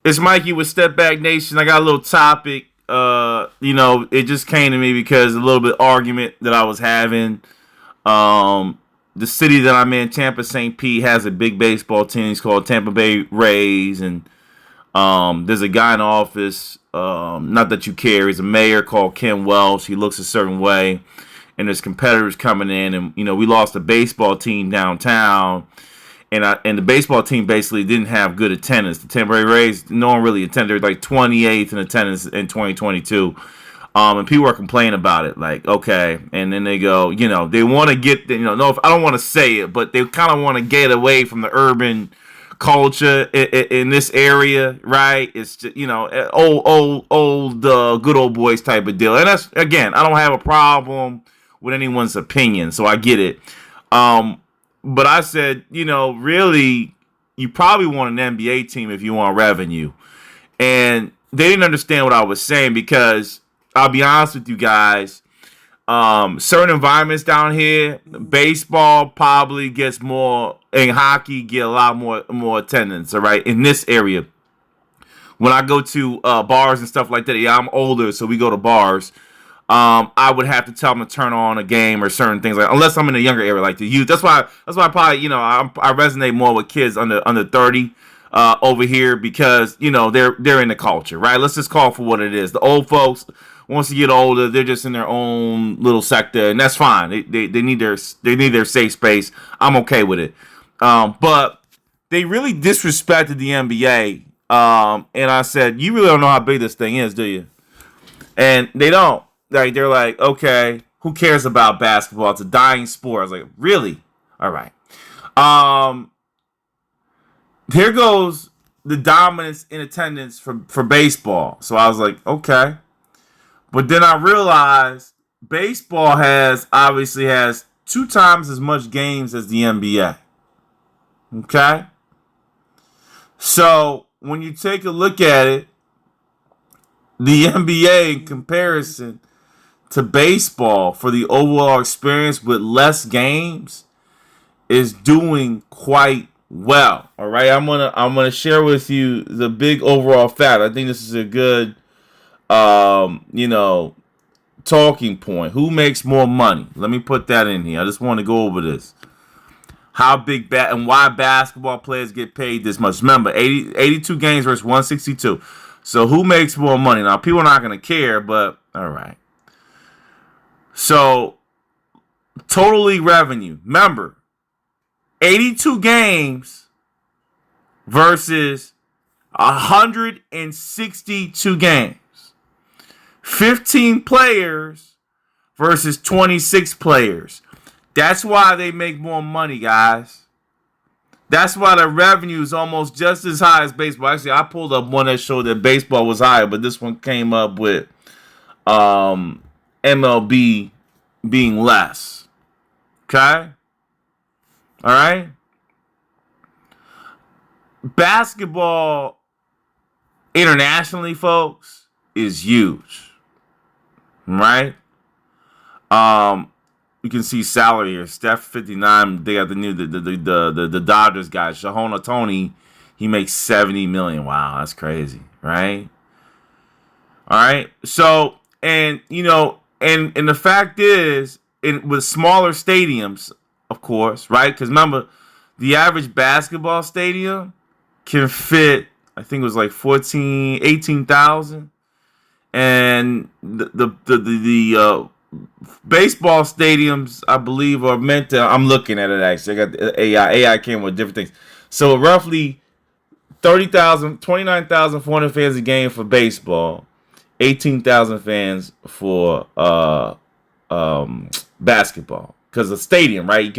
It's Mikey with Step Back Nation. I got a little topic. It just came to me because a little bit argument that I was having. The city that I'm in, Tampa St. Pete, has a big baseball team. It's called Tampa Bay Rays, and there's a guy in office. Not that you care. He's a mayor called Ken Welch. He looks a certain way, and there's competitors coming in, and we lost a baseball team downtown. And the baseball team basically didn't have good attendance. The Tampa Bay Rays, no one really attended. They're like 28th in attendance in 2022. And people are complaining about it. Like, okay. And then they go, they want to get, no, I don't want to say it, but they kind of want to get away from the urban culture in this area, right? It's just, old, good old boys type of deal. And that's, again, I don't have a problem with anyone's opinion, so I get it. But I said, really, you probably want an NBA team if you want revenue. And they didn't understand what I was saying because, I'll be honest with you guys, certain environments down here, baseball probably gets more, and hockey get a lot more attendance, all right, in this area. When I go to bars and stuff like that, yeah, I'm older, so we go to bars. I would have to tell them to turn on a game or certain things, like unless I'm in a younger area, like the youth. That's why I probably I resonate more with kids under 30 over here because they're in the culture, right? Let's just call for what it is. The old folks, once you get older, they're just in their own little sector, and that's fine. They need their safe space. I'm okay with it. But they really disrespected the NBA. And I said, you really don't know how big this thing is, do you? And they don't. Like, they're like, okay, who cares about basketball? It's a dying sport. I was like, really? All right. Here goes the dominance in attendance for baseball. So I was like, okay. But then I realized baseball obviously has 2 times as much games as the NBA. Okay? So when you take a look at it, the NBA in comparison to baseball for the overall experience with less games is doing quite well. All right, I'm gonna share with you the big overall fact. I think this is a good talking point. Who makes more money? Let me put that in here. I just want to go over this. How big and why basketball players get paid this much. Remember, 82 games versus 162. So who makes more money? Now, people are not going to care, but all right. So, total league revenue. Remember, 82 games versus 162 games. 15 players versus 26 players. That's why they make more money, guys. That's why the revenue is almost just as high as baseball. Actually, I pulled up one that showed that baseball was higher, but this one came up with MLB being less. Okay? All right? Basketball internationally, folks, is huge. Right? You can see salary here. Steph 59. They got the Dodgers guy, Shahona Tony. He makes $70 million. Wow, that's crazy, right? All right. So, and the fact is, with smaller stadiums, of course, right? Because remember, the average basketball stadium can fit, I think it was like 18,000, and the baseball stadiums, I believe, are meant to. I'm looking at it actually. I got the AI. AI came with different things. So roughly 29,400 fans a game for baseball, 18,000 fans for basketball. Because the stadium, right?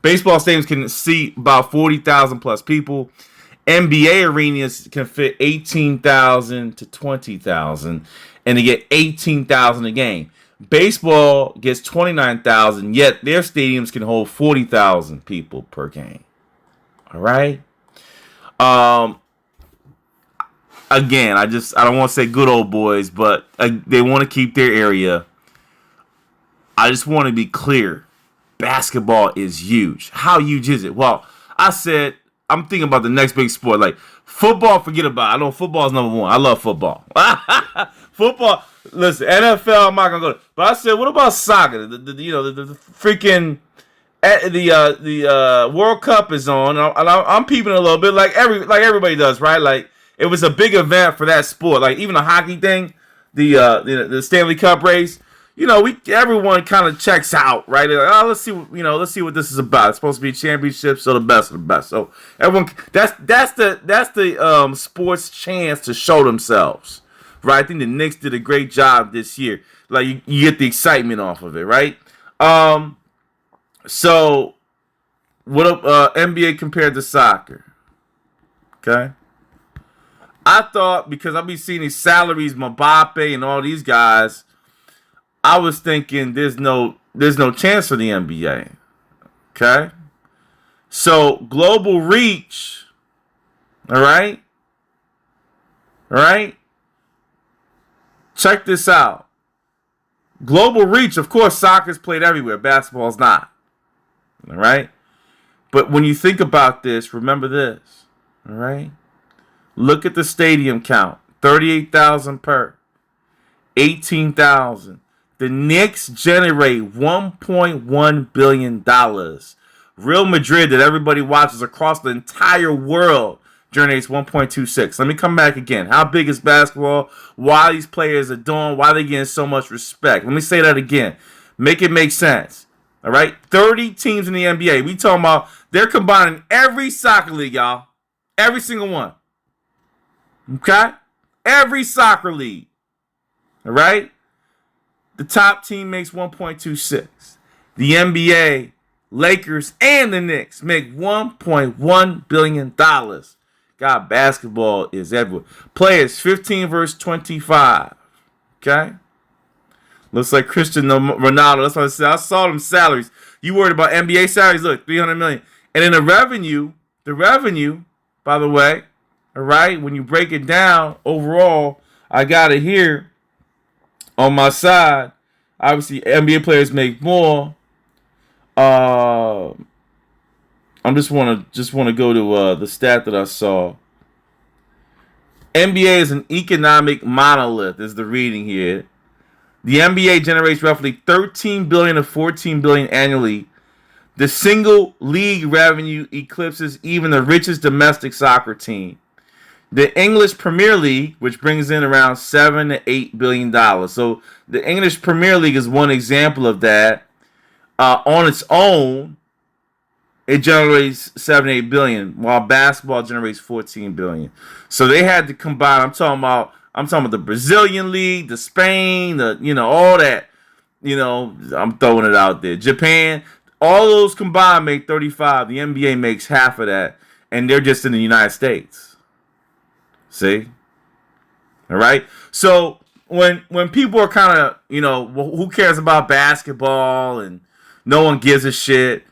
Baseball stadiums can seat about 40,000 plus people. NBA arenas can fit 18,000 to 20,000, and they get 18,000 a game. Baseball gets 29,000, yet their stadiums can hold 40,000 people per game. All right. Again, I don't want to say good old boys, but they want to keep their area. I just want to be clear. Basketball is huge. How huge is it? Well, I said I'm thinking about the next big sport. Like football, forget about it. I know football is number one. I love football. Football. Listen, NFL, I'm not gonna go. But I said, what about soccer? The freaking the World Cup is on, and I'm peeping a little bit, like everybody does, right? Like it was a big event for that sport. Like even the hockey thing, the Stanley Cup race. Everyone kind of checks out, right? They're like, let's see what this is about. It's supposed to be championships, so the best of the best. So everyone, that's the sports chance to show themselves, right? I think the Knicks did a great job this year. Like you get the excitement off of it, right? So what NBA compared to soccer? Okay, I thought because I'll be seeing these salaries, Mbappe and all these guys. I was thinking there's no chance for the NBA. Okay? So global reach. All right? Check this out. Global reach, of course, soccer's played everywhere. Basketball's not. All right? But when you think about this, remember this. All right? Look at the stadium count. 38,000 per. 18,000. The Knicks generate $1.1 billion. Real Madrid, that everybody watches across the entire world, generates 1.26. Let me come back again. How big is basketball? Why these players are doing? Why they getting so much respect? Let me say that again. Make it make sense. All right? 30 teams in the NBA. We talking about they're combining every soccer league, y'all. Every single one. Okay? Every soccer league. All right? The top team makes 1.26. The NBA, Lakers, and the Knicks make $1.1 billion. God, basketball is everywhere. Players 15 versus 25. Okay? Looks like Cristiano Ronaldo. That's what I said. I saw them salaries. You worried about NBA salaries? Look, $300 million. And then the revenue, by the way, all right, when you break it down overall, I got it here. On my side, obviously NBA players make more. I just want to go to the stat that I saw. NBA is an economic monolith, is the reading here. The NBA generates roughly $13 billion to $14 billion annually. The single league revenue eclipses even the richest domestic soccer team. The English Premier League, which brings in around $7 to $8 billion. So the English Premier League is one example of that. On its own, it generates $7 to $8 billion, while basketball generates $14 billion. So they had to combine. I'm talking about the Brazilian league, the Spain, all that. I'm throwing it out there. Japan, all those combined make 35. The NBA makes half of that, and they're just in the United States. See? All right? So when people are kind of, who cares about basketball and no one gives a shit,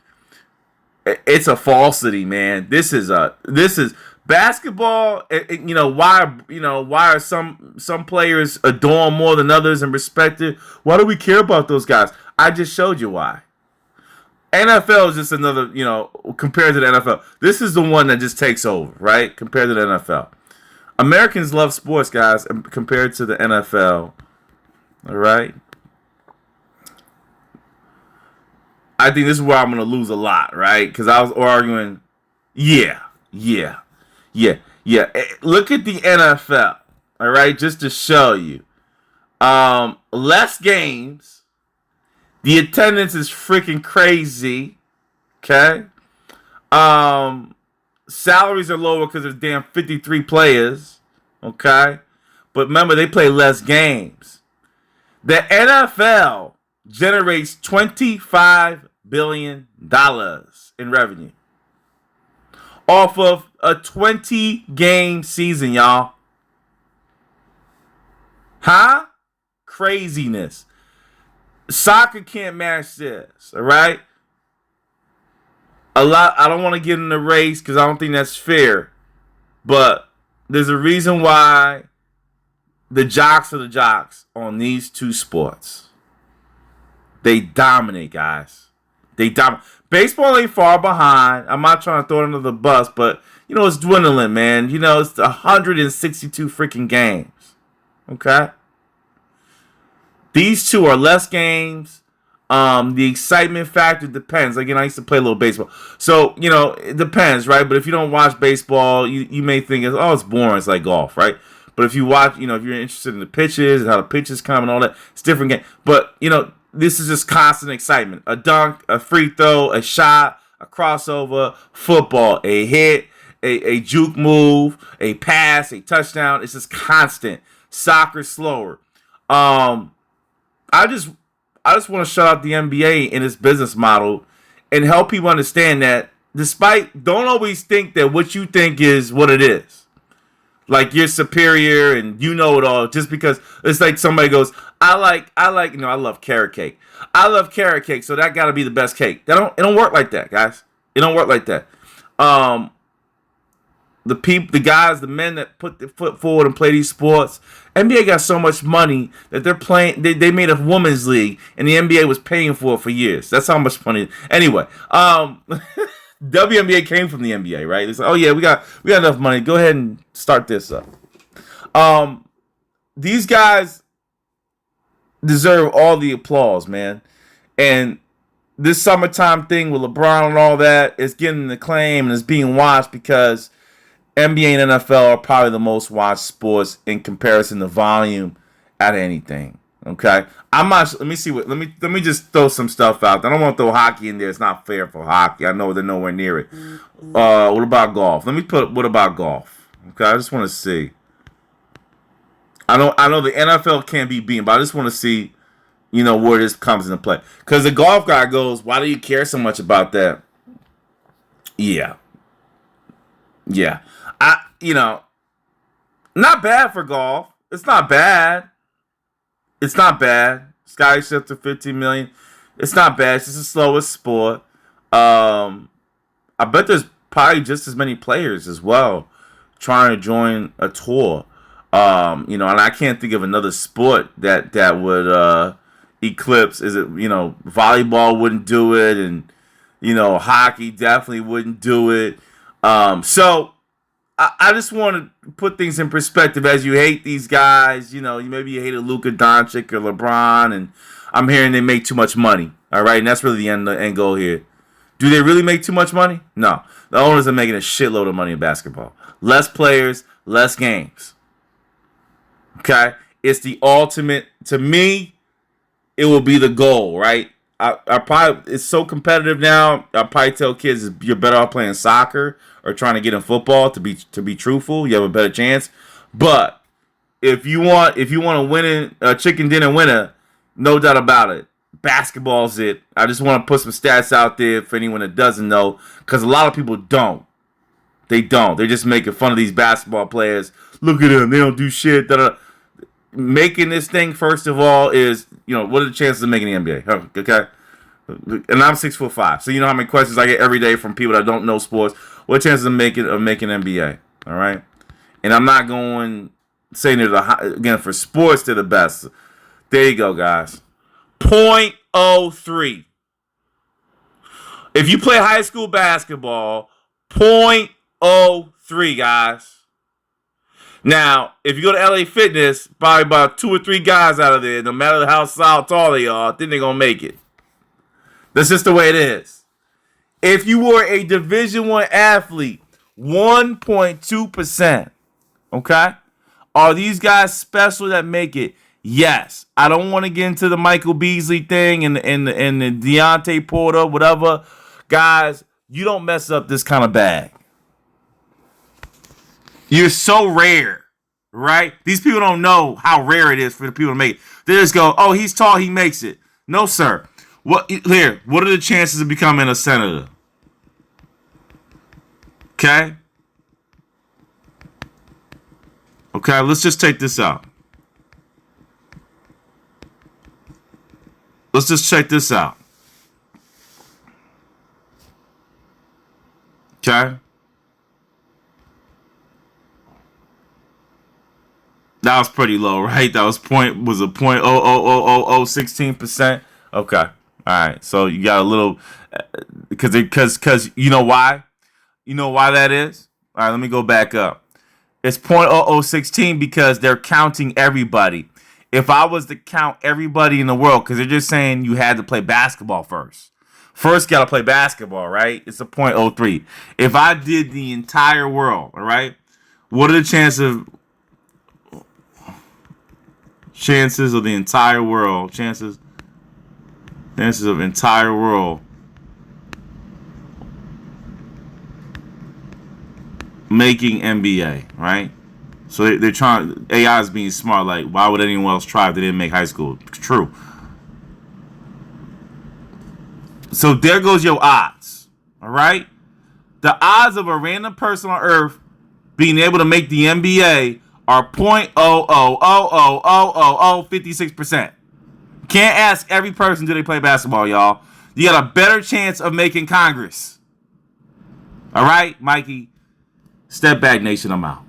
it's a falsity, man. This is basketball. Why are some players adored more than others and respected? Why do we care about those guys? I just showed you why. NFL is just another, compared to the NFL. This is the one that just takes over, right? Compared to the NFL. Americans love sports, guys, compared to the NFL. All right? I think this is where I'm going to lose a lot, right? Because I was arguing, yeah. Look at the NFL, all right? Just to show you. Less games. The attendance is freaking crazy, okay? Salaries are lower because there's damn 53 players, okay? But remember, they play less games. The NFL generates $25 billion in revenue off of a 20-game season, y'all. Huh? Craziness. Soccer can't match this, all right? I don't want to get in the race because I don't think that's fair. But there's a reason why the jocks are the jocks on these two sports. They dominate, guys. They dominate. Baseball ain't far behind. I'm not trying to throw it under the bus, but it's dwindling, man. It's 162 freaking games. Okay, these two are less games. The excitement factor depends. Again, I used to play a little baseball, so it depends, right? But if you don't watch baseball, you may think it's boring. It's like golf, right? But if you watch, if you're interested in the pitches and how the pitches come and all that, it's a different game. But this is just constant excitement. A dunk, a free throw, a shot, a crossover, football, a hit, a juke move, a pass, a touchdown. It's just constant. Soccer slower. I just want to shout out the NBA in its business model and help people understand that don't always think that what you think is what it is. Like you're superior and you know it all just because it's like somebody goes, I love carrot cake. I love carrot cake, so that got to be the best cake. It don't work like that, guys. It don't work like that. The guys, the men that put their foot forward and play these sports, NBA got so much money that they're playing. They made a women's league, and the NBA was paying for it for years. That's how much money. Anyway, WNBA came from the NBA, right? It's like, oh yeah, we got enough money. Go ahead and start this up. These guys deserve all the applause, man. And this summertime thing with LeBron and all that is getting the claim and is being watched because NBA and NFL are probably the most watched sports in comparison to volume at anything. Okay, I'm not. Let me see what. Let me just throw some stuff out. I don't want to throw hockey in there. It's not fair for hockey. I know they're nowhere near it. What about golf? What about golf? Okay, I just want to see. I know the NFL can't be beaten, but I just want to see, where this comes into play. Because the golf guy goes, "Why do you care so much about that?" Yeah. Not bad for golf. It's not bad. Sky Shifter 15 million. It's not bad. It's just the slowest sport. I bet there's probably just as many players as well trying to join a tour. And I can't think of another sport that would eclipse. Is it, volleyball wouldn't do it, and hockey definitely wouldn't do it. So I just want to put things in perspective as you hate these guys. Maybe you hated Luka Doncic or LeBron, and I'm hearing they make too much money. All right, and that's really the end goal here. Do they really make too much money? No. The owners are making a shitload of money in basketball. Less players, less games. Okay? It's the ultimate. To me, it will be the goal, right? I probably, it's so competitive now. I probably tell kids you're better off playing soccer or trying to get in football. To be truthful, you have a better chance. But if you want to win a chicken dinner winner, no doubt about it, basketball's it. I just want to put some stats out there for anyone that doesn't know, because a lot of people don't. They don't. They're just making fun of these basketball players. Look at them. They don't do shit. Da-da. Making this thing, first of all, is, what are the chances of making the NBA? Okay? And I'm 6'5", so you know how many questions I get every day from people that don't know sports. What are the chances of making NBA? All right? And I'm not saying they're again, for sports, they're the best. There you go, guys. .03. If you play high school basketball, .03, guys. Now, if you go to LA Fitness, probably about 2 or 3 guys out of there, no matter how tall they are, I think they're going to make it. That's just the way it is. If you were a Division I athlete, 1.2%. Okay? Are these guys special that make it? Yes. I don't want to get into the Michael Beasley thing and the Deontay Porter, whatever. Guys, you don't mess up this kind of bag. You're so rare, right? These people don't know how rare it is for the people to make it. They just go, oh, he's tall, he makes it. No, sir. What are the chances of becoming a senator? Okay? Okay, let's just take this out. Let's just check this out. Okay? That was pretty low, right? That was a 0.00016%. Okay. All right. So you got a little Because you know why? You know why that is? All right, let me go back up. It's 0.0016 because they're counting everybody. If I was to count everybody in the world, because they're just saying you had to play basketball first. First, got to play basketball, right? It's a 0.03. If I did the entire world, all right, what are the chances of the entire world? Chances of entire world making NBA, right? So they're trying. AI is being smart. Like, why would anyone else try if they didn't make high school? True. So there goes your odds. All right. The odds of a random person on Earth being able to make the NBA are 0.00000056%. Can't ask every person do they play basketball, y'all. You got a better chance of making Congress. All right, Mikey. Step back, nation. I'm out.